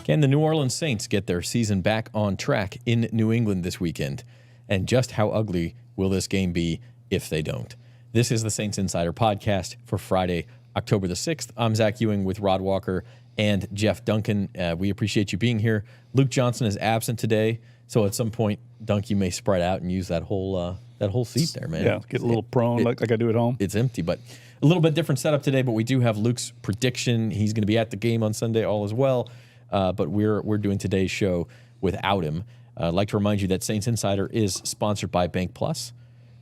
Can the New Orleans Saints get their season back on track in New England this weekend? And just how ugly will this game be if they don't? This is the Saints Insider Podcast for Friday, October the 6th. I'm Zach Ewing with Rod Walker and Jeff Duncan. We appreciate you being here. Luke Johnson is absent today, so at some point, Dunk, you may spread out and use that whole seat there, man. Yeah, get a little prone like I do at home. It's empty, but a little bit different setup today, but we do have Luke's prediction. He's going to be at the game on Sunday all as well, but we're doing today's show without him. I'd like to remind you that Saints Insider is sponsored by Bank Plus.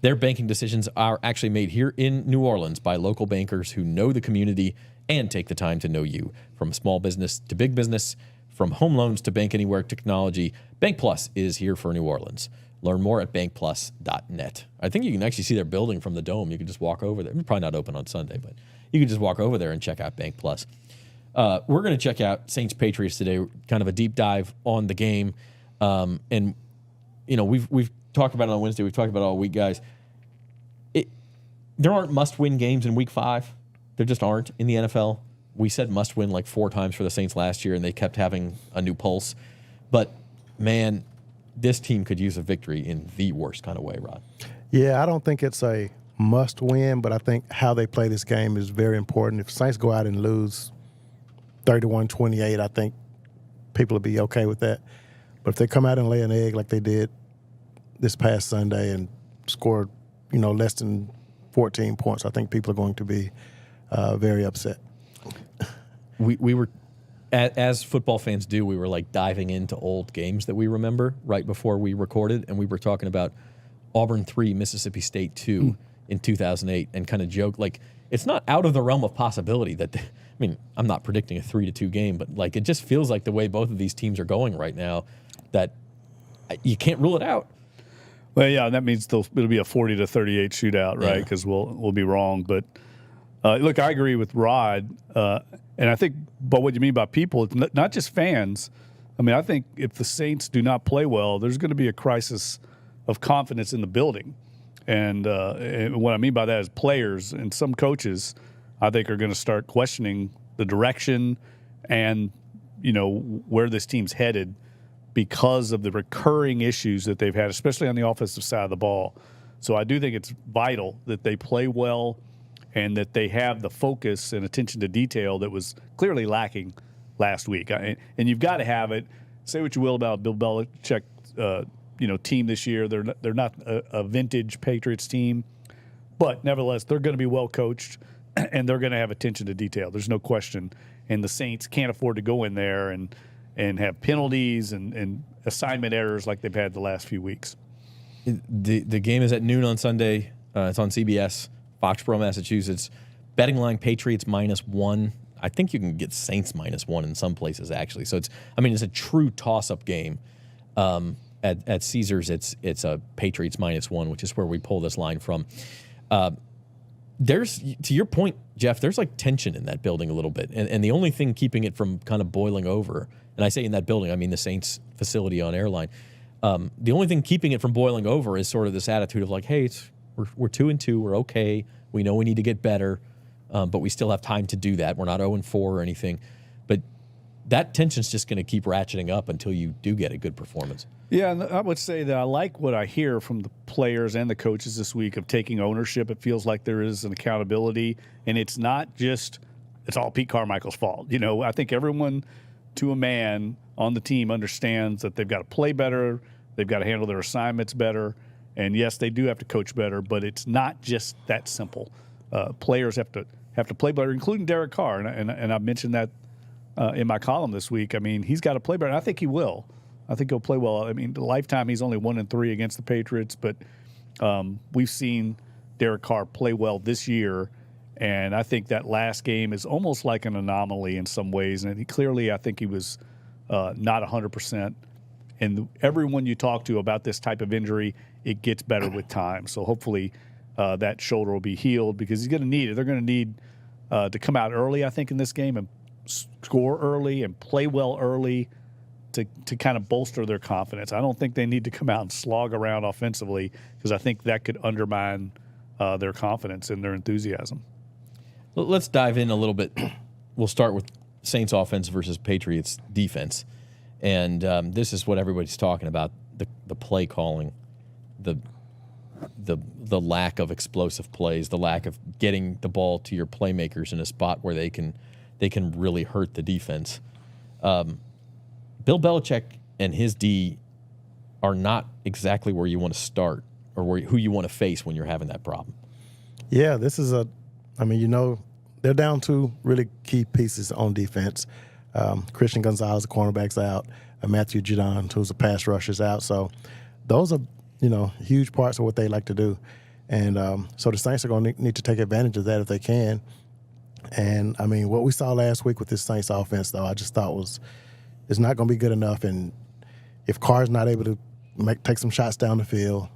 Their banking decisions are actually made here in New Orleans by local bankers who know the community and take the time to know you. From small business to big business, from home loans to bank anywhere technology, Bank Plus is here for New Orleans. Learn more at bankplus.net. I think you can actually see their building from the Dome. You can just walk over there. It's probably not open on Sunday, but you can just walk over there and check out Bank Plus. We're going to check out Saints Patriots today, kind of a deep dive on the game. And you know, we've talked about it on Wednesday. We've talked about it all week, guys. There aren't must-win games in Week 5. There just aren't in the NFL. We said must-win like 4 times for the Saints last year, and they kept having a new pulse. But, man, this team could use a victory in the worst kind of way, Rod. Yeah, I don't think it's a must-win, but I think how they play this game is very important. If Saints go out and lose 31-28, I think people will be okay with that. But if they come out and lay an egg like they did this past Sunday and score, less than 14 points, I think people are going to be very upset. We were, as football fans do, we were like diving into old games that we remember right before we recorded, and we were talking about Auburn 3, Mississippi State 2 in 2008, and kind of joked, like, it's not out of the realm of possibility that, I'm not predicting a 3-2 game, but like it just feels like the way both of these teams are going right now that you can't rule it out. Well, yeah, that means it'll be a 40-38 shootout, right? Because we'll be wrong. But look, I agree with Rod, and I think, but what you mean by people, it's not just fans. I think if the Saints do not play well, there's going to be a crisis of confidence in the building, and what I mean by that is players and some coaches, I think, are going to start questioning the direction and where this team's headed, because of the recurring issues that they've had, especially on the offensive side of the ball. So I do think it's vital that they play well and that they have the focus and attention to detail that was clearly lacking last week. And you've got to have it. Say what you will about Bill Belichick, team this year. They're not a vintage Patriots team, but nevertheless, they're going to be well coached and they're going to have attention to detail. There's no question. And the Saints can't afford to go in there and have penalties and assignment errors like they've had the last few weeks. The game is at noon on Sunday. It's on CBS, Foxborough, Massachusetts. Betting line Patriots -1. I think you can get Saints -1 in some places, actually. So it's a true toss-up game. At Caesars, it's a Patriots -1, which is where we pull this line from. There's, to your point, Jeff, there's like tension in that building a little bit. And the only thing keeping it from kind of boiling over, and I say in that building, I mean the Saints facility on Airline, the only thing keeping it from boiling over is sort of this attitude of like, hey, we're 2-2, we're okay, we know we need to get better, but we still have time to do that. We're not 0-4 or anything. But that tension's just going to keep ratcheting up until you do get a good performance. Yeah, and I would say that I like what I hear from the players and the coaches this week of taking ownership. It feels like there is an accountability, and it's not just it's all Pete Carmichael's fault. I think everyone to a man on the team understands that they've got to play better, they've got to handle their assignments better, and yes, they do have to coach better, but it's not just that simple. Players have to play better, including Derek Carr, and I mentioned that in my column this week. He's got to play better, and I think he will. I think he'll play well. The lifetime he's only 1-3 against the Patriots, but we've seen Derek Carr play well this year, and I think that last game is almost like an anomaly in some ways. And I think he was not 100%. And everyone you talk to about this type of injury, it gets better with time. So hopefully that shoulder will be healed because he's going to need it. They're going to need to come out early, I think, in this game and score early and play well early to kind of bolster their confidence. I don't think they need to come out and slog around offensively because I think that could undermine their confidence and their enthusiasm. Let's dive in a little bit. We'll start with Saints offense versus Patriots defense. And this is what everybody's talking about, the play calling, the lack of explosive plays, the lack of getting the ball to your playmakers in a spot where they can really hurt the defense. Bill Belichick and his D are not exactly where you want to start or who you want to face when you're having that problem. Yeah, this is they're down two really key pieces on defense. Christian Gonzalez, the cornerback's out. Matthew Judon, who's a pass rusher's out. So those are, huge parts of what they like to do. And so the Saints are going to need to take advantage of that if they can. And, what we saw last week with this Saints offense, though, I just thought it's not going to be good enough. And if Carr's not able to take some shots down the field,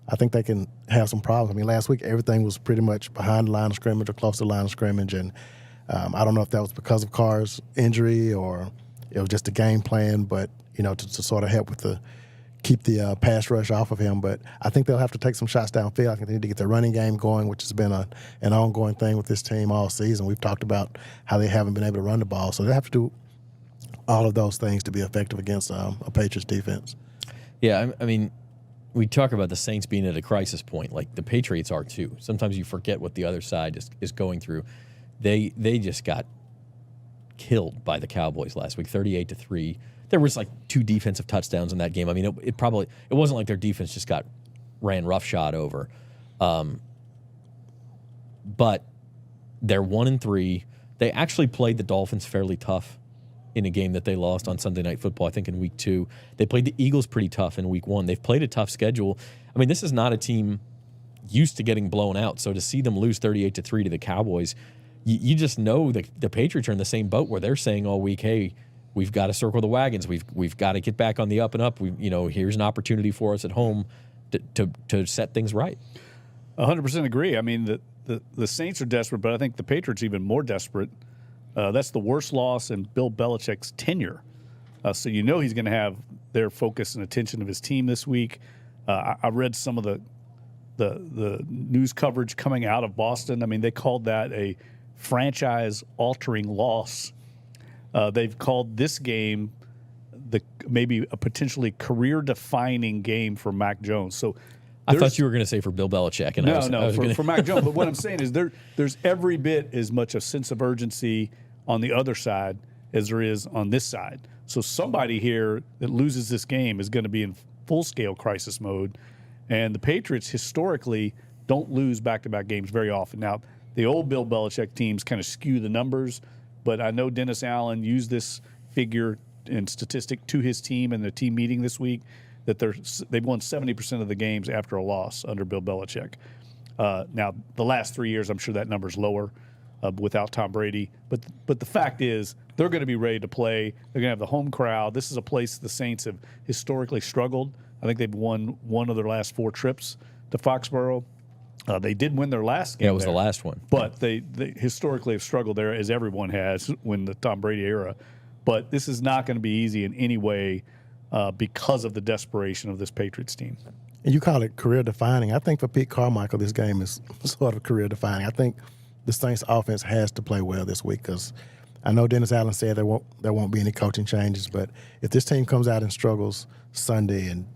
I think they can have some problems. Last week everything was pretty much behind the line of scrimmage or close to the line of scrimmage. And I don't know if that was because of Carr's injury or it was just a game plan, but, to sort of help with keep the pass rush off of him. But I think they'll have to take some shots downfield. I think they need to get their running game going, which has been an ongoing thing with this team all season. We've talked about how they haven't been able to run the ball. So they have to do all of those things to be effective against a Patriots defense. Yeah, we talk about the Saints being at a crisis point, like the Patriots are too. Sometimes you forget what the other side is going through. They just got killed by the Cowboys last week, 38-3. There was like 2 defensive touchdowns in that game. It wasn't like their defense just got ran roughshod over. But they're 1-3. They actually played the Dolphins fairly tough in a game that they lost on Sunday Night Football, I think in week 2. They played the Eagles pretty tough in week 1. They've played a tough schedule. This is not a team used to getting blown out. So to see them lose 38-3 to the Cowboys, you just know that the Patriots are in the same boat where they're saying all week, hey, we've got to circle the wagons. We've got to get back on the up and up. Here's an opportunity for us at home to set things right. 100% agree. The Saints are desperate, but I think the Patriots are even more desperate. That's the worst loss in Bill Belichick's tenure. So he's going to have their focus and attention of his team this week. I read some of the news coverage coming out of Boston. They called that a franchise-altering loss. They've called this game maybe a potentially career-defining game for Mac Jones. So I thought you were going to say for Bill Belichick. And for Mac Jones. But what I'm saying is there's every bit as much a sense of urgency on the other side as there is on this side. So somebody here that loses this game is going to be in full-scale crisis mode. And the Patriots historically don't lose back-to-back games very often. Now, the old Bill Belichick teams kind of skew the numbers, but I know Dennis Allen used this figure and statistic to his team in the team meeting this week that they've won 70% of the games after a loss under Bill Belichick. Now, the last 3 years, I'm sure that number's lower without Tom Brady. But the fact is, they're going to be ready to play. They're going to have the home crowd. This is a place the Saints have historically struggled. I think they've won one of their last 4 trips to Foxborough. They did win their last game. Yeah, it was the last one. But they historically have struggled there, as everyone has when the Tom Brady era. But this is not going to be easy in any way because of the desperation of this Patriots team. And you call it career-defining. I think for Pete Carmichael, this game is sort of career-defining. I think the Saints offense has to play well this week because I know Dennis Allen said there won't be any coaching changes, but if this team comes out and struggles Sunday and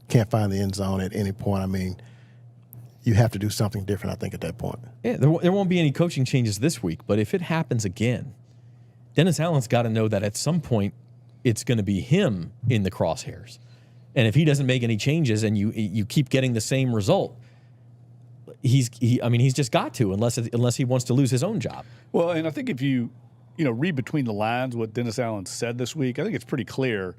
can't find the end zone at any point, you have to do something different, I think, at that point. Yeah, there won't be any coaching changes this week, but if it happens again, Dennis Allen's got to know that at some point it's going to be him in the crosshairs. And if he doesn't make any changes and you keep getting the same result, he's just got to, unless he wants to lose his own job. Well, and I think if you read between the lines what Dennis Allen said this week, I think it's pretty clear.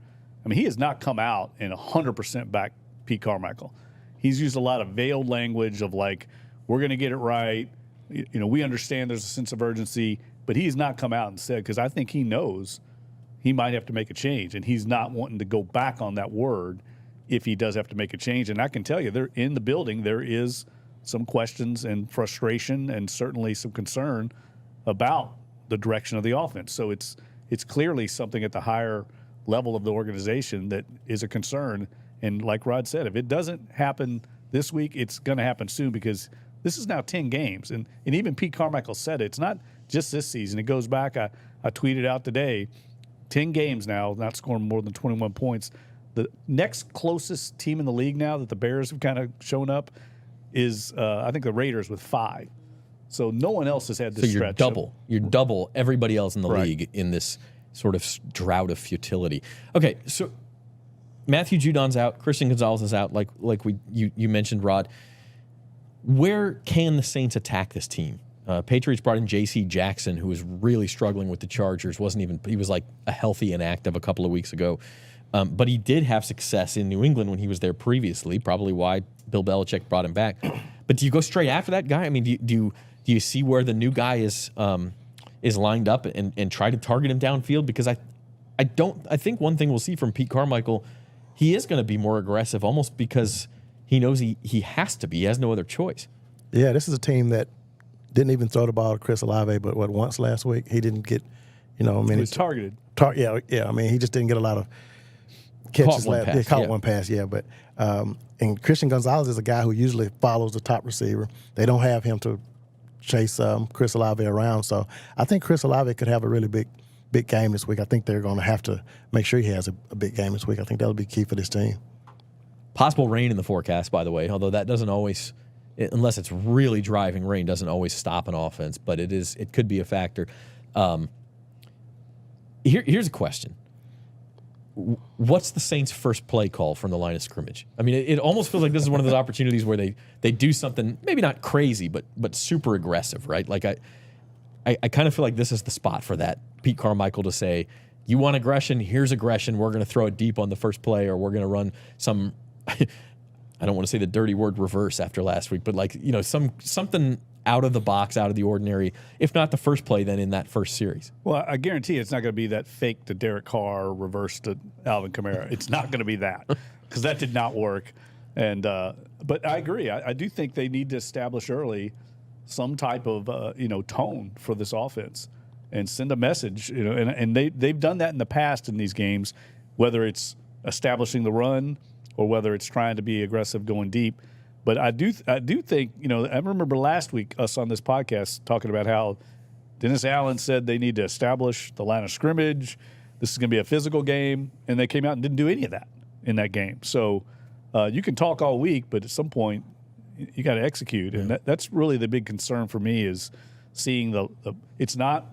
He has not come out and 100% back Pete Carmichael. He's used a lot of veiled language of like, we're going to get it right. We understand there's a sense of urgency, but he's not come out and said, because I think he knows he might have to make a change, and he's not wanting to go back on that word if he does have to make a change. And I can tell you, they're in the building, there is some questions and frustration and certainly some concern about the direction of the offense. So it's clearly something at the higher level of the organization that is a concern. And like Rod said, if it doesn't happen this week, it's going to happen soon because this is now 10 games. And even Pete Carmichael said it's not just this season. It goes back, I tweeted out today, 10 games now, not scoring more than 21 points. The next closest team in the league now that the Bears have kind of shown up is, I think, the Raiders with 5. So no one else has had this So stretch. You're double everybody else in the Right. league in this sort of drought of futility. Okay, so Matthew Judon's out, Christian Gonzalez is out, like you mentioned, Rod. Where can the Saints attack this team? Patriots brought in J.C. Jackson, who was really struggling with the Chargers. He was like a healthy inactive a couple of weeks ago. But he did have success in New England when he was there previously, probably why Bill Belichick brought him back. But do you go straight after that guy? I mean, do you see where the new guy is lined up and try to target him downfield? Because I think one thing we'll see from Pete Carmichael, he is going to be more aggressive almost because he knows he has to be. He has no other choice. Yeah, this is a team that didn't even throw the ball to Chris Olave, but once last week he didn't get, He was targeted. Yeah. I mean, he just didn't get a lot of catches. Caught one pass. Yeah, but and Christian Gonzalez is a guy who usually follows the top receiver. They don't have him to chase Chris Olave around, so I think Chris Olave could have a really big game this week. I think they're going to have to make sure he has a big game this week. I think that'll be key for this team. Possible rain in the forecast, by the way, although that doesn't always, unless it's really driving rain, doesn't always stop an offense, but it could be a factor. Here's a question. What's the Saints' first play call from the line of scrimmage? I mean, it almost feels like this is one of those opportunities where they do something, maybe not crazy, but super aggressive, right? Like I kind of feel like this is the spot for that. Pete Carmichael to say, you want aggression, here's aggression, we're going to throw it deep on the first play, or we're going to run some, I don't want to say the dirty word reverse after last week, but something out of the box, out of the ordinary, if not the first play, then in that first series. Well, I guarantee it's not going to be that fake to Derek Carr, reverse to Alvin Kamara. It's not going to be that because that did not work. And but I agree. I do think they need to establish early some type of tone for this offense and send a message. And they've done that in the past in these games, whether it's establishing the run or whether it's trying to be aggressive going deep. But I do think, I remember last week us on this podcast talking about how Dennis Allen said they need to establish the line of scrimmage. This is going to be a physical game, and they came out and didn't do any of that in that game. So you can talk all week, but at some point you got to execute, and that's really the big concern for me is seeing the it's not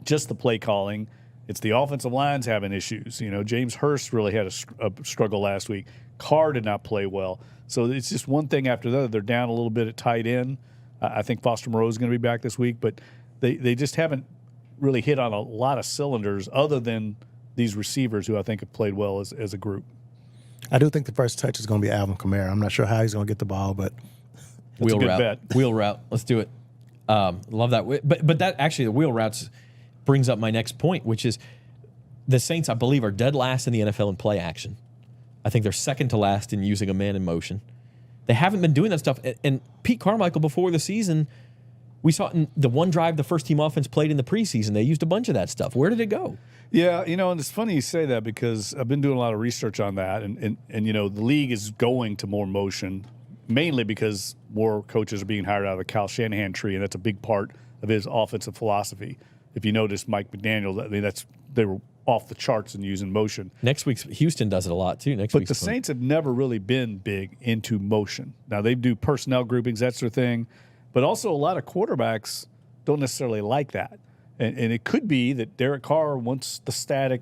just the play calling. It's the offensive lines having issues. James Hurst really had a struggle last week. Carr did not play well. So it's just one thing after the other. They're down a little bit at tight end. I think Foster Moreau is going to be back this week, but they just haven't really hit on a lot of cylinders other than these receivers who I think have played well as a group. I do think the first touch is going to be Alvin Kamara. I'm not sure how he's going to get the ball, but that's a good bet. Wheel route. Let's do it. Love that. But that actually, the wheel routes brings up my next point, which is the Saints, I believe, are dead last in the NFL in play action. I think they're second to last in using a man in motion. They haven't been doing that stuff. And Pete Carmichael, before the season, we saw in the one drive the first team offense played in the preseason. They used a bunch of that stuff. Where did it go? Yeah, and it's funny you say that because I've been doing a lot of research on that. And the league is going to more motion, mainly because more coaches are being hired out of the Kyle Shanahan tree, and that's a big part of his offensive philosophy. If you notice Mike McDaniel, they were off the charts and using motion. Next week's Houston does it a lot too. But the Saints have never really been big into motion. Now they do personnel groupings, that's their thing, but also a lot of quarterbacks don't necessarily like that. And it could be that Derek Carr wants the static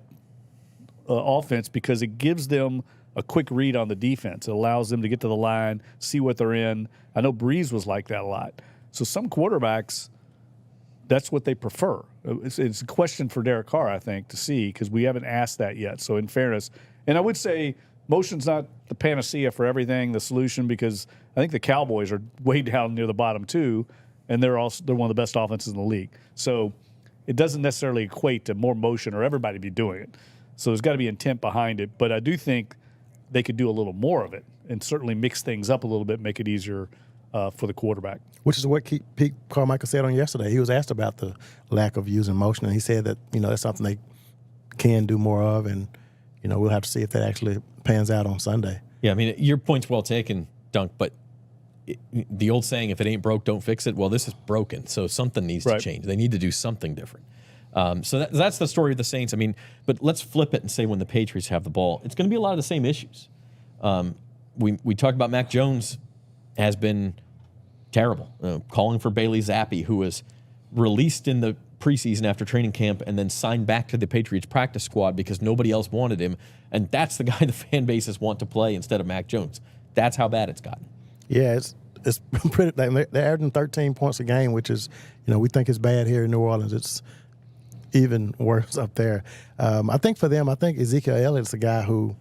offense because it gives them a quick read on the defense. It allows them to get to the line, see what they're in. I know Breeze was like that a lot. So some quarterbacks, that's what they prefer. It's a question for Derek Carr, I think, to see because we haven't asked that yet. So in fairness, and I would say motion's not the panacea for everything, the solution, because I think the Cowboys are way down near the bottom too, and they're one of the best offenses in the league. So it doesn't necessarily equate to more motion or everybody be doing it. So there's got to be intent behind it. But I do think they could do a little more of it and certainly mix things up a little bit, make it easier for the quarterback. Which is what Pete Carmichael said on yesterday. He was asked about the lack of using motion, and he said that, that's something they can do more of, and, we'll have to see if that actually pans out on Sunday. Yeah, I mean, your point's well taken, Dunk, but the old saying, if it ain't broke, don't fix it. Well, this is broken, so something needs to change. They need to do something different. So that's the story of the Saints. I mean, but let's flip it and say when the Patriots have the ball, it's going to be a lot of the same issues. We talked about Mac Jones has been terrible, calling for Bailey Zappi, who was released in the preseason after training camp and then signed back to the Patriots practice squad because nobody else wanted him. And that's the guy the fan bases want to play instead of Mac Jones. That's how bad it's gotten. Yeah, it's pretty. They're averaging 13 points a game, which is, we think it's bad here in New Orleans. It's even worse up there. I think for them, Ezekiel Elliott's a guy who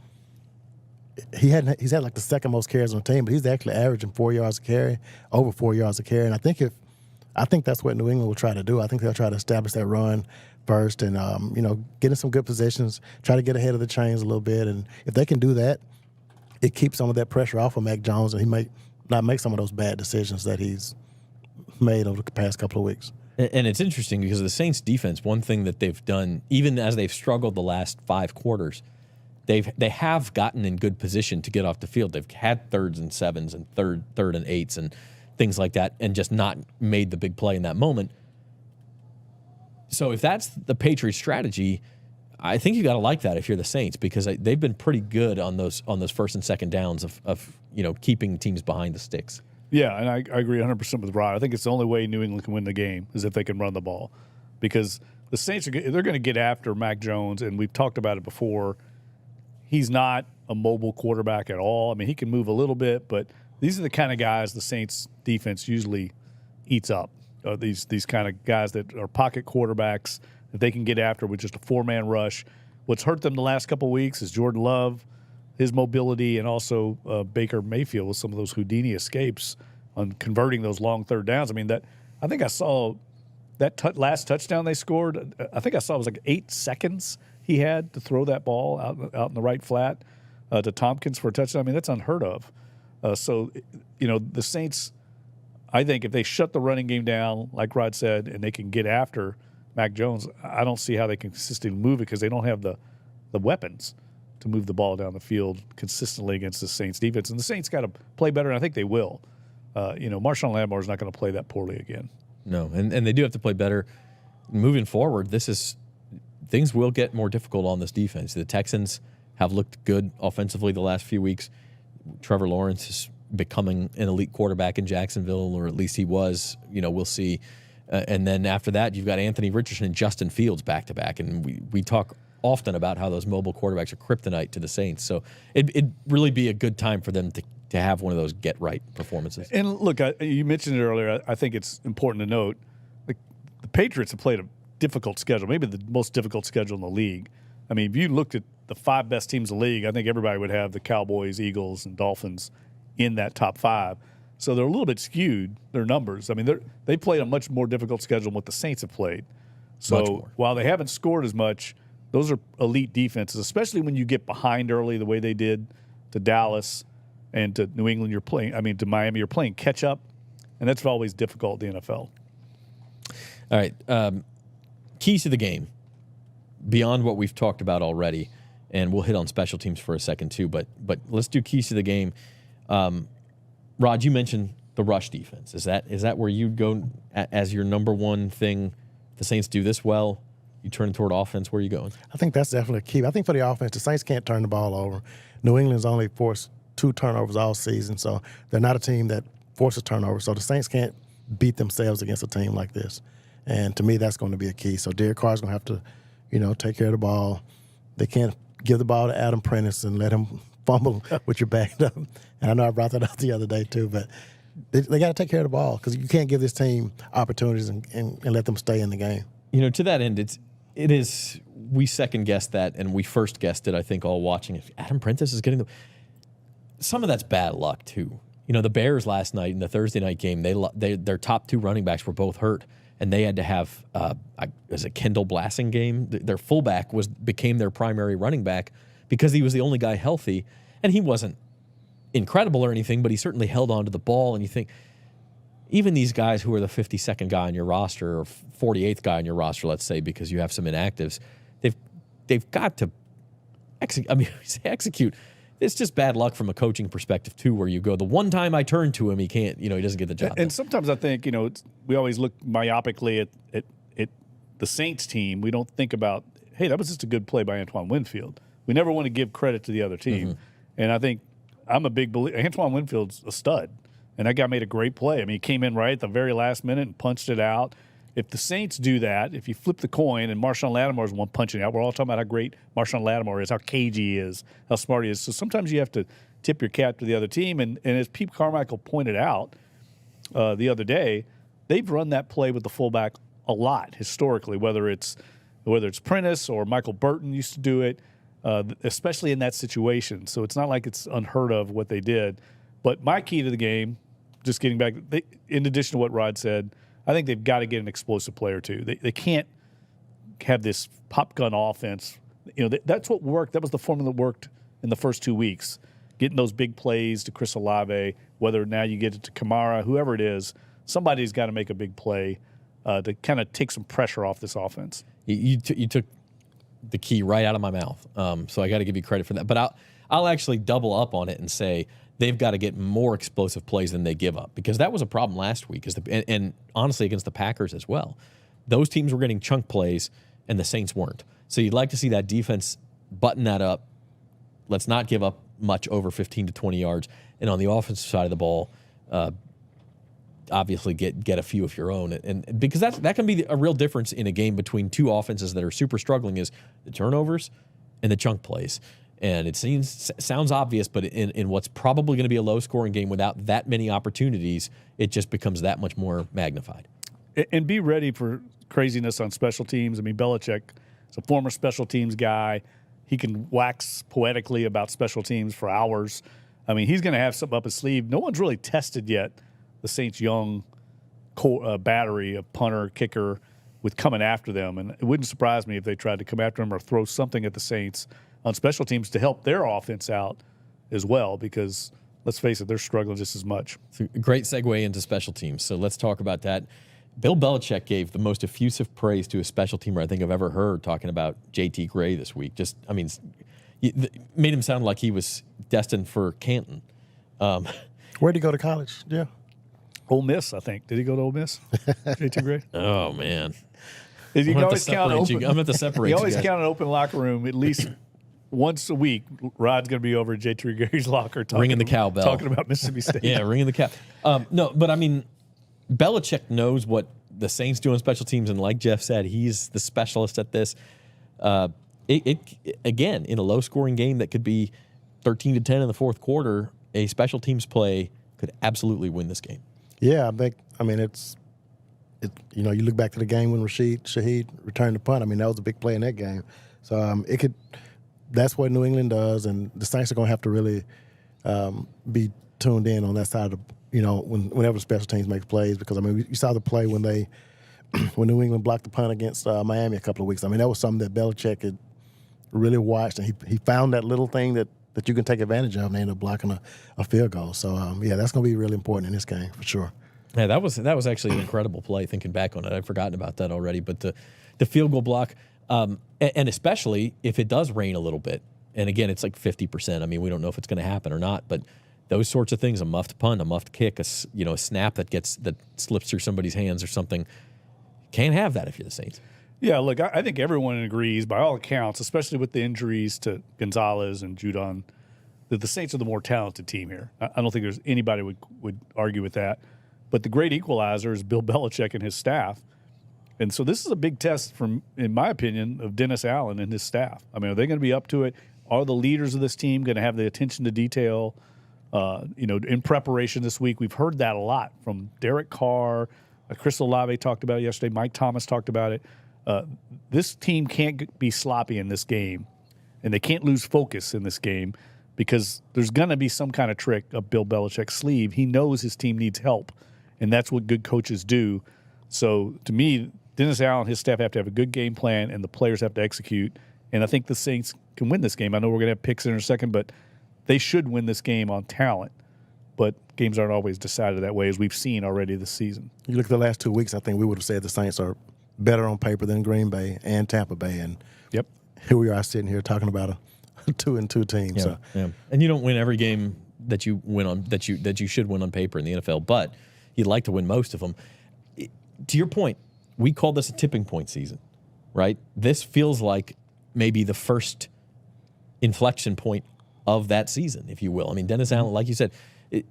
he's had like the second most carries on the team, but he's actually averaging 4 yards a carry, over 4 yards a carry. And I think that's what New England will try to do. I think they'll try to establish that run first and, get in some good positions, try to get ahead of the chains a little bit. And if they can do that, it keeps some of that pressure off of Mac Jones, and he may not make some of those bad decisions that he's made over the past couple of weeks. And it's interesting because the Saints defense, one thing that they've done, even as they've struggled the last 5 quarters, they have gotten in good position to get off the field. They've had 3rds and 7s and third and 8s and things like that, and just not made the big play in that moment. So if that's the Patriots' strategy, I think you got to like that if you're the Saints, because they've been pretty good on those first and second downs of keeping teams behind the sticks. Yeah, and I agree 100% with Rod. I think it's the only way New England can win the game is if they can run the ball, because the Saints they're going to get after Mac Jones, and we've talked about it before. He's not a mobile quarterback at all. I mean, he can move a little bit, but these are the kind of guys the Saints defense usually eats up. These kind of guys that are pocket quarterbacks that they can get after with just a 4-man rush. What's hurt them the last couple of weeks is Jordan Love, his mobility, and also Baker Mayfield with some of those Houdini escapes on converting those long third downs. I mean, I think I saw that last touchdown they scored. I think I saw it was like 8 seconds he had to throw that ball out in the right flat to Tompkins for a touchdown. I mean, that's unheard of. So, the Saints, I think if they shut the running game down, like Rod said, and they can get after Mac Jones, I don't see how they can consistently move it because they don't have the weapons to move the ball down the field consistently against the Saints defense. And the Saints got to play better, and I think they will. Marshawn Lattimore is not going to play that poorly again. No, and they do have to play better. Moving forward, things will get more difficult on this defense. The Texans have looked good offensively the last few weeks. Trevor Lawrence is becoming an elite quarterback in Jacksonville, or at least he was. We'll see. And then after that, you've got Anthony Richardson and Justin Fields back-to-back. And we talk often about how those mobile quarterbacks are kryptonite to the Saints. So it'd really be a good time for them to have one of those get-right performances. And look, you mentioned it earlier. I think it's important to note the Patriots have played a difficult schedule, maybe the most difficult schedule in the league. I mean, if you looked at the 5 best teams in the league, I think everybody would have the Cowboys, Eagles, and Dolphins in that top 5. So they're a little bit skewed, their numbers. I mean, they played a much more difficult schedule than what the Saints have played. So while they haven't scored as much, those are elite defenses, especially when you get behind early the way they did to Dallas and to New England. To Miami, you're playing catch up, and that's always difficult in the NFL. All right. Keys to the game, beyond what we've talked about already, and we'll hit on special teams for a second too, but let's do keys to the game. Rod, you mentioned the rush defense. Is that where you go as your number one thing? The Saints do this well. You turn toward offense. Where are you going? I think that's definitely a key. I think for the offense, the Saints can't turn the ball over. New England's only forced 2 turnovers all season, so they're not a team that forces turnovers. So the Saints can't beat themselves against a team like this. And to me, that's going to be a key. So Derek Carr's going to have to, take care of the ball. They can't give the ball to Adam Prentice and let him fumble with your back up. And I know I brought that up the other day too, but they got to take care of the ball because you can't give this team opportunities and let them stay in the game. To that end, it is. We second guessed that, and we first guessed it. I think all watching. If Adam Prentice is getting some of that's bad luck too. The Bears last night in the Thursday night game, their top 2 running backs were both hurt, and they had to have was it Kendall Blassing game? Their fullback became their primary running back because he was the only guy healthy, and he wasn't incredible or anything, but he certainly held on to the ball. And you think, even these guys who are the 52nd guy on your roster or 48th guy on your roster, let's say, because you have some inactives, they've got to execute. It's just bad luck from a coaching perspective too, where you go, the one time I turn to him, he can't, he doesn't get the job done. And sometimes I think, we always look myopically at the Saints team, we don't think about, hey, that was just a good play by Antoine Winfield. We never want to give credit to the other team. And I think I'm a big believer. Antoine Winfield's a stud, and that guy made a great play. I mean, he came in right at the very last minute and punched it out. If the Saints do that, if you flip the coin and Marshawn Lattimore's one punching out, we're all talking about how great Marshawn Lattimore is, how cagey he is, how smart he is. So sometimes you have to tip your cap to the other team. And as Pete Carmichael pointed out the other day, they've run that play with the fullback a lot historically, whether it's Prentice or Michael Burton used to do it, especially in that situation. So it's not like it's unheard of what they did. But my key to the game, just getting back, in addition to what Rod said, I think they've got to get an explosive player too. They can't have this pop gun offense. You know, that's what worked. That was the formula that worked in the first 2 weeks, getting those big plays to Chris Olave, whether now you get it to Kamara, whoever it is, somebody's got to make a big play to kind of take some pressure off this offense. You took the key right out of my mouth, so I got to give you credit for that. But I'll actually double up on it and say they've got to get more explosive plays than they give up, because that was a problem last week, and honestly against the Packers as well. Those teams were getting chunk plays, and the Saints weren't. So you'd like to see that defense button that up. Let's not give up much over 15 to 20 yards. And on the offensive side of the ball, obviously get a few of your own. And because that can be a real difference in a game between two offenses that are super struggling, is the turnovers and the chunk plays. And it sounds obvious, but in what's probably going to be a low-scoring game without that many opportunities, it just becomes that much more magnified. And be ready for craziness on special teams. I mean, Belichick is a former special teams guy. He can wax poetically about special teams for hours. I mean, he's going to have something up his sleeve. No one's really tested yet the Saints' young battery of punter, kicker, with coming after them. And it wouldn't surprise me if they tried to come after him or throw something at the Saints on special teams to help their offense out as well, because let's face it, they're struggling just as much. It's a great segue into special teams. So let's talk about that. Bill Belichick gave the most effusive praise to a special teamer I think I've ever heard, talking about JT Gray this week. Made him sound like he was destined for Canton. Where'd he go to college? Yeah. Ole Miss, I think. Did he go to Ole Miss? JT Gray? Oh, man. You can always count open. I'm at the separate. You always count an open locker room at least once a week. Rod's going to be over at JT Gray's locker ringing the cowbell, talking about Mississippi State. Yeah, ringing the cow. No, but I mean, Belichick knows what the Saints do on special teams, and like Jeff said, he's the specialist at this. Again, in a low-scoring game that could be 13-10 in the fourth quarter, a special teams play could absolutely win this game. Yeah, it's you look back to the game when Rashid Shaheed returned the punt. I mean, that was a big play in that game. So that's what New England does, and the Saints are going to have to really be tuned in on that side of, whenever special teams makes plays, because, I mean, you saw the play when New England blocked the punt against Miami a couple of weeks. I mean, that was something that Belichick had really watched, and he found that little thing that you can take advantage of, and they ended up blocking a field goal. So, that's going to be really important in this game for sure. Yeah, that was actually an incredible play, thinking back on it. I'd forgotten about that already. But the field goal block, and especially if it does rain a little bit, and again, it's like 50%. I mean, we don't know if it's going to happen or not, but those sorts of things, a muffed punt, a muffed kick, a snap that slips through somebody's hands or something, can't have that if you're the Saints. Yeah, look, I think everyone agrees, by all accounts, especially with the injuries to Gonzalez and Judon, that the Saints are the more talented team here. I don't think there's anybody would argue with that. But the great equalizer is Bill Belichick and his staff. And so this is a big test, in my opinion, of Dennis Allen and his staff. I mean, are they going to be up to it? Are the leaders of this team going to have the attention to detail? In preparation this week, we've heard that a lot from Derek Carr. Chris Olave talked about it yesterday. Mike Thomas talked about it. This team can't be sloppy in this game, and they can't lose focus in this game, because there's going to be some kind of trick up Bill Belichick's sleeve. He knows his team needs help, and that's what good coaches do. So, to me, Dennis Allen and his staff have to have a good game plan, and the players have to execute. And I think the Saints can win this game. I know we're going to have picks in a second, but they should win this game on talent. But games aren't always decided that way, as we've seen already this season. You look at the last 2 weeks, I think we would have said the Saints are better on paper than Green Bay and Tampa Bay. And yep, here we are sitting here talking about a 2-2 team. Yeah, so. yeah. And you don't win every game that you win on that you should win on paper in the NFL, but you'd like to win most of them. To your point, we call this a tipping point season. right? This feels like maybe the first inflection point of that season, if you will. I mean, Dennis Allen, like you said,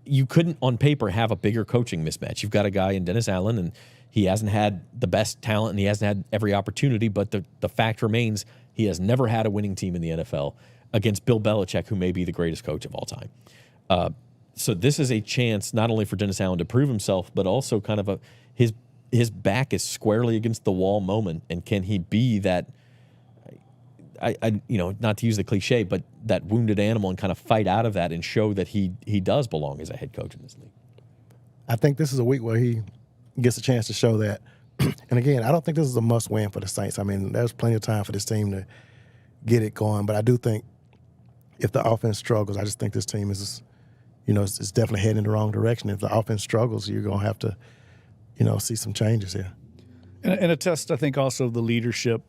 you couldn't on paper have a bigger coaching mismatch. You've got a guy in Dennis Allen, and he hasn't had the best talent, and he hasn't had every opportunity, but the fact remains he has never had a winning team in the NFL against Bill Belichick, who may be the greatest coach of all time. So this is a chance not only for Dennis Allen to prove himself, but also kind of his back is squarely against the wall moment, and can he be that, not to use the cliche, but that wounded animal and kind of fight out of that and show that he does belong as a head coach in this league. I think this is a week where he gets a chance to show that. And again, I don't think this is a must-win for the Saints. I mean, there's plenty of time for this team to get it going, but I do think if the offense struggles, I just think this team is, it's definitely heading in the wrong direction. If the offense struggles, you're going to have to, see some changes here. And a test, I think, also of the leadership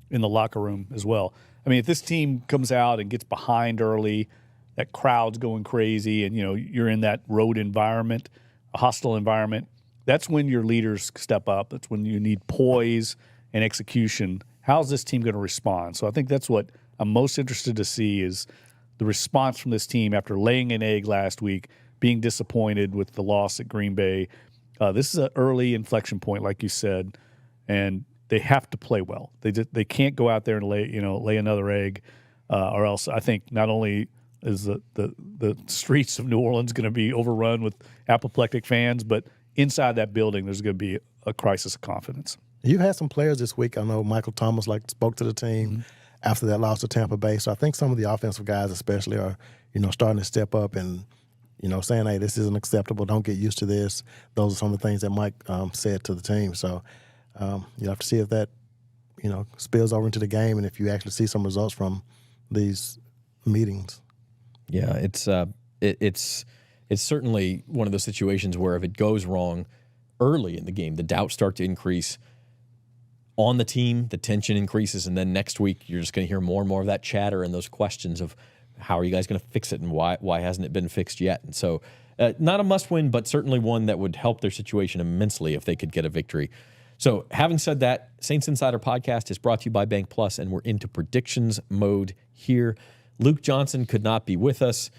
in the locker room as well. I mean, if this team comes out and gets behind early, that crowd's going crazy, and you're in that road environment, a hostile environment, that's when your leaders step up. That's when you need poise and execution. How's this team going to respond? So I think that's what I'm most interested to see is the response from this team after laying an egg last week, being disappointed with the loss at Green Bay. This is an early inflection point, like you said, and they have to play well. They can't go out there and lay another egg, or else I think not only is the streets of New Orleans going to be overrun with apoplectic fans, but inside that building there's going to be a crisis of confidence. You've had some players this week. I know Michael Thomas spoke to the team after that loss to Tampa Bay. So I think some of the offensive guys especially are, starting to step up and, saying, hey, this isn't acceptable. Don't get used to this. Those are some of the things that Mike said to the team. So you have to see if that, spills over into the game and if you actually see some results from these meetings. Yeah, it's certainly one of those situations where if it goes wrong early in the game, the doubts start to increase on the team, the tension increases, and then next week you're just going to hear more and more of that chatter and those questions of how are you guys going to fix it and why hasn't it been fixed yet? And so not a must-win, but certainly one that would help their situation immensely if they could get a victory. So having said that, Saints Insider Podcast is brought to you by Bank Plus, and we're into predictions mode here. Luke Johnson could not be with us,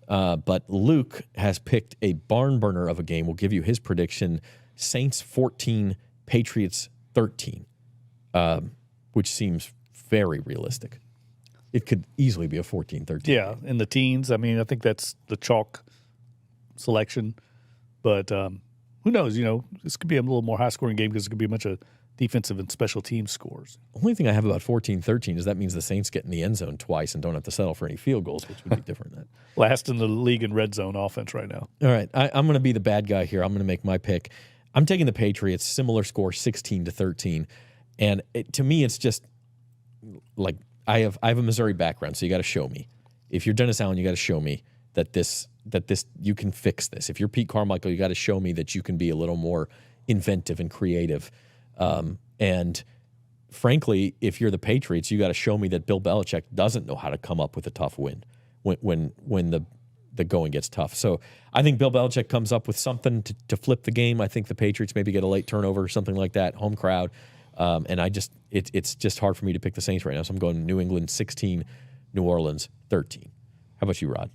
but Luke has picked a barn burner of a game. We'll give you his prediction, Saints 14, Patriots 13, which seems very realistic. It could easily be a 14-13. Yeah, in the teens. I mean, I think that's the chalk selection. But who knows? This could be a little more high-scoring game because it could be a bunch of defensive and special team scores. Only thing I have about 14-13 is that means the Saints get in the end zone twice and don't have to settle for any field goals, which would be different. Last in the league in red zone offense right now. All right, I'm going to be the bad guy here. I'm going to make my pick. I'm taking the Patriots, similar score, 16-13. And to me, it's just like I have a Missouri background, so you got to show me. If you're Dennis Allen, you got to show me that this you can fix this. If you're Pete Carmichael, you got to show me that you can be a little more inventive and creative. And frankly, if you're the Patriots, you got to show me that Bill Belichick doesn't know how to come up with a tough win when the going gets tough. So I think Bill Belichick comes up with something to flip the game. I think the Patriots maybe get a late turnover or something like that, home crowd. And it's just hard for me to pick the Saints right now. So I'm going New England 16, New Orleans 13. How about you, Rod?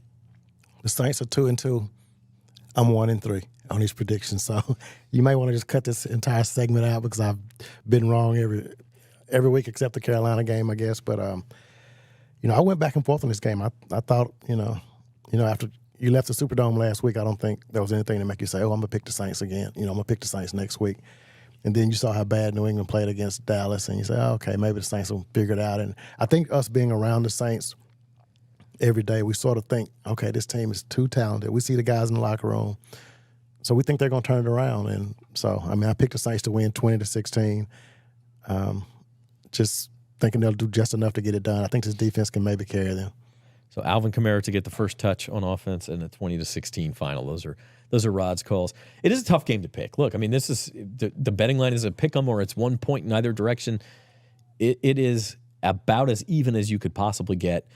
The Saints are 2-2. I'm 1-3 on these predictions. So you may want to just cut this entire segment out because I've been wrong every week except the Carolina game, I guess. But I went back and forth on this game. I thought, after you left the Superdome last week, I don't think there was anything to make you say, oh, I'm gonna pick the Saints again. I'm gonna pick the Saints next week. And then you saw how bad New England played against Dallas, and you say, oh, okay, maybe the Saints will figure it out. And I think us being around the Saints every day, we sort of think, okay, this team is too talented. We see the guys in the locker room, so we think they're going to turn it around. And so, I picked the Saints to win 20-16. Just thinking they'll do just enough to get it done. I think this defense can maybe carry them. So Alvin Kamara to get the first touch on offense and a 20-16 final. Those are Rod's calls. It is a tough game to pick. Look, this is the betting line is a pick 'em or it's 1 point in either direction. It is about as even as you could possibly get,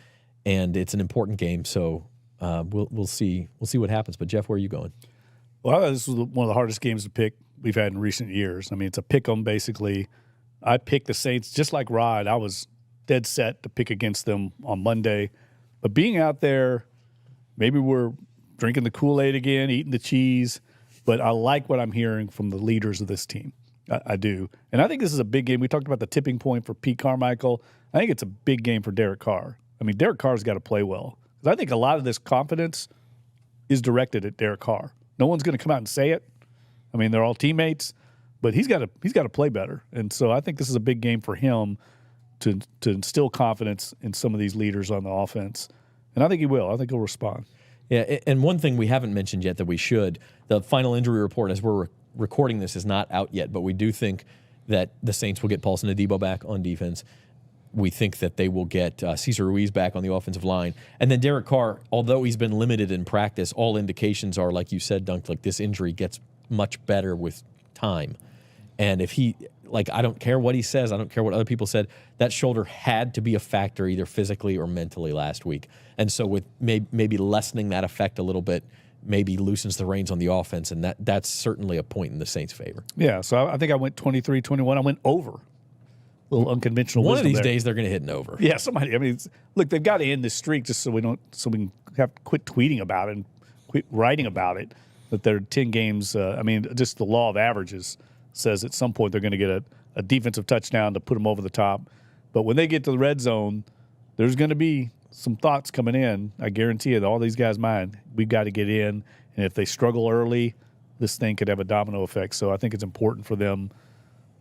and it's an important game. So we'll see what happens. But Jeff, where are you going? Well, this was one of the hardest games to pick we've had in recent years. It's a pick 'em basically. I picked the Saints just like Rod. I was dead set to pick against them on Monday. But being out there, maybe we're drinking the Kool-Aid again, eating the cheese. But I like what I'm hearing from the leaders of this team. I do. And I think this is a big game. We talked about the tipping point for Pete Carmichael. I think it's a big game for Derek Carr. I mean, Derek Carr's got to play well. Because I think a lot of this confidence is directed at Derek Carr. No one's going to come out and say it. I mean, they're all teammates. But he's got to play better. And so I think this is a big game for him to instill confidence in some of these leaders on the offense. And I think he will. I think he'll respond. Yeah, and one thing we haven't mentioned yet that we should, the final injury report as we're recording this is not out yet, but we do think that the Saints will get Paulson Adebo back on defense. We think that they will get Cesar Ruiz back on the offensive line. And then Derek Carr, although he's been limited in practice, all indications are, like you said, Dunk, like this injury gets much better with time. And if he, like, I don't care what he says, I don't care what other people said, that shoulder had to be a factor either physically or mentally last week. And so with maybe lessening that effect a little bit, maybe loosens the reins on the offense, and that's certainly a point in the Saints' favor. Yeah, so I think I went 23-21. I went over. A little unconventional One of wisdom these there. days they're going to hit an over. Yeah, somebody. I mean, look, they've got to end this streak just so we can have quit tweeting about it and quit writing about it. That they're 10 games. I mean, just the law of averages says at some point they're going to get a defensive touchdown to put them over the top. But when they get to the red zone, there's going to be some thoughts coming in. I guarantee you that all these guys' mind, we've got to get in. And if they struggle early, this thing could have a domino effect. So I think it's important for them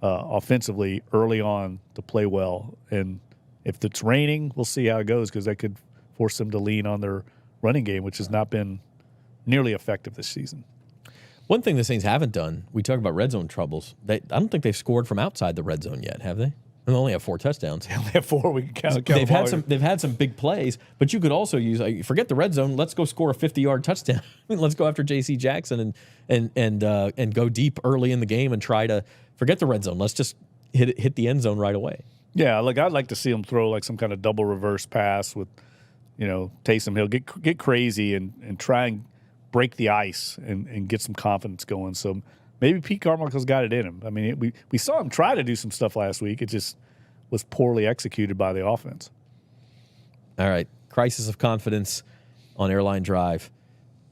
offensively early on to play well. And if it's raining, we'll see how it goes because that could force them to lean on their running game, which has not been nearly effective this season. One thing the Saints haven't done, we talk about red zone troubles. I don't think they've scored from outside the red zone yet, have they? And they only have 4 touchdowns. They only have 4. We can count They've had some big plays, but you could also use forget the red zone. Let's go score a 50-yard touchdown. Let's go after J.C. Jackson and go deep early in the game and try to forget the red zone. Let's just hit the end zone right away. Yeah, like I'd like to see them throw like some kind of double reverse pass with, Taysom Hill, get crazy and try and break the ice and get some confidence going. So maybe Pete Carmichael's got it in him. I mean, we saw him try to do some stuff last week. It just was poorly executed by the offense. All right, crisis of confidence on Airline Drive,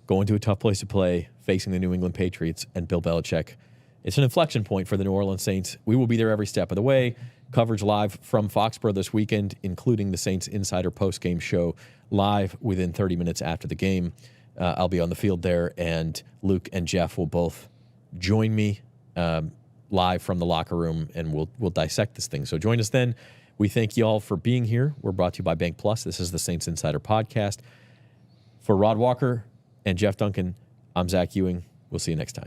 going to a tough place to play, facing the New England Patriots and Bill Belichick. It's an inflection point for the New Orleans Saints. We will be there every step of the way. Coverage live from Foxborough this weekend, including the Saints Insider postgame show live within 30 minutes after the game. I'll be on the field there, and Luke and Jeff will both join me live from the locker room, and we'll dissect this thing. So join us then. We thank you all for being here. We're brought to you by Bank Plus. This is the Saints Insider Podcast. For Rod Walker and Jeff Duncan, I'm Zach Ewing. We'll see you next time.